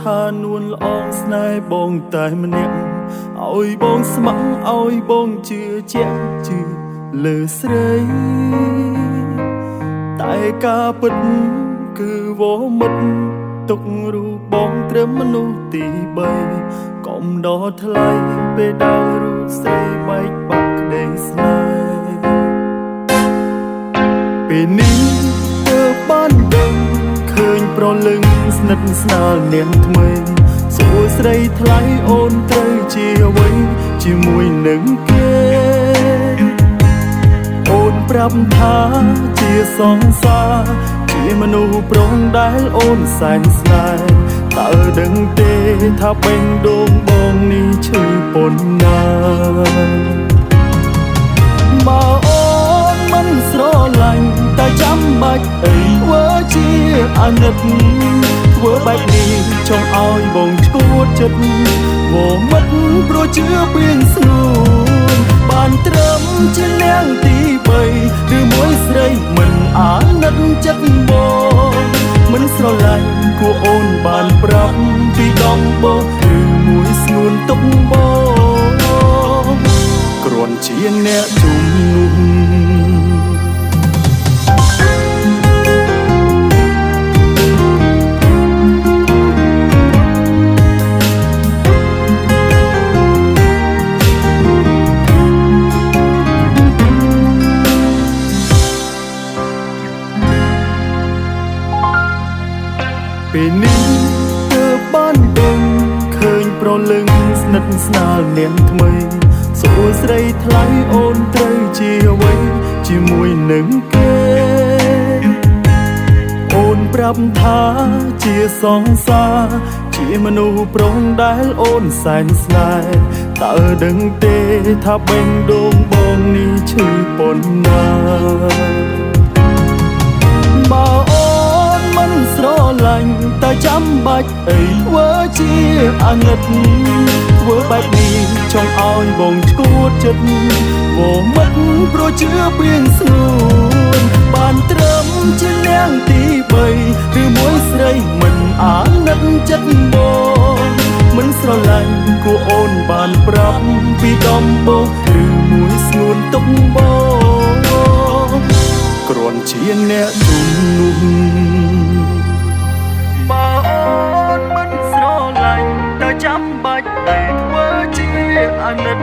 ថានួនល្អងស្នេហ៍បងតែម្នាក់ឲ្យបងស្ម័គ្រឲ្យបងជឿជាក់ជឿលើស្រីតែការពិតគឺវមិតទុករូបបងត្រឹមមនុស្សទី3កុំដល់ថ្លៃពេលដល់រូបស្រីបែកបាក់ក្តីស្នេហ៍ពេលនេះទើបបានដឹងឃើញប្រលឹងស្និទ្ធស្នាលនាងថ្មីសួរស្រីថ្លៃអូនត្រូវជាអ្វីជាមួយនឹងគេអូនប្រាប់ថាជាសង្សារជាមនុស្សប្រុងដែលអូនសែនស្នេហ៍តើដឹងទេថាបេះដូងបងនេះឈឺប៉ុណ្ណាបើអូនមិនស្រឡាញ់តែចាំបាច់អីធ្វើជាអាណិតធ្វើបែបនេះចង់ឲ្យបងឈួតចិត្តវមិតព្រោះជឿពីងស្នួនបានត្រឹមជានាងទី3ឬមួយស្រីមិនអាណិតចិត្តបងមិនស្រឡាញ់គួរអូនបានប្រាប់ពីដំបូងឬមួយស្ងួនទុកបងគ្រាន់ជាអ្នកជំនុំពេលនេះទើបបានដឹងឃើញប្រលឹងស្និទ្ធស្នាលនាងថ្មីសួរស្រីថ្លៃអូនត្រូវជាអ្វីជាមួយនឹងគេអូនប្រាប់ថាជាសង្សារជាមនុស្សប្រុងដែលអូនសែនស្នេហ៍តើដឹងទេថាបេះដូងបងនេះឈឺប៉ុណ្ណាបើអូនមិនស្រឡាញ់តែចាំបាច់អីធ្វើជាអាណិតធ្វើបែបនេះចង់ឲ្យបងឈួតចិត្តវមិតព្រោះជឿពីងស្នួនបានត្រឹមជានាងទី3ឬមួយស្រីមិនអាណិតចិត្តបងមិនស្រឡាញ់គួរអូនបានប្រាប់ពីដំបូងឬមួយស្ងួនទុកបងគ្រាន់ជាអ្នកជំនុំបើអូនមិនស្រឡាញ់តែចាំបាច់តែធ្វើជាអាណិត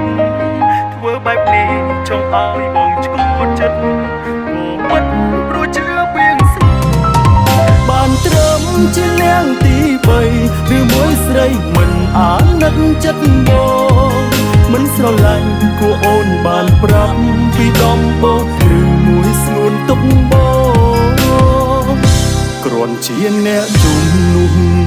ធ្វើបែបនេះចង់ឲ្យបងឈួតចិត្តមិត្តព្រោះជឿពីងស្នួនបានត្រឹមជានាងទី3ឬមួយស្រីមិនអាណិតចិត្តបងមិនស្រឡាញ់គួរអូនបានប្រាប់ពីដំបូងឬមួយស្ងួនទុកបងគ្រាន់ជាអ្នកជំនុំ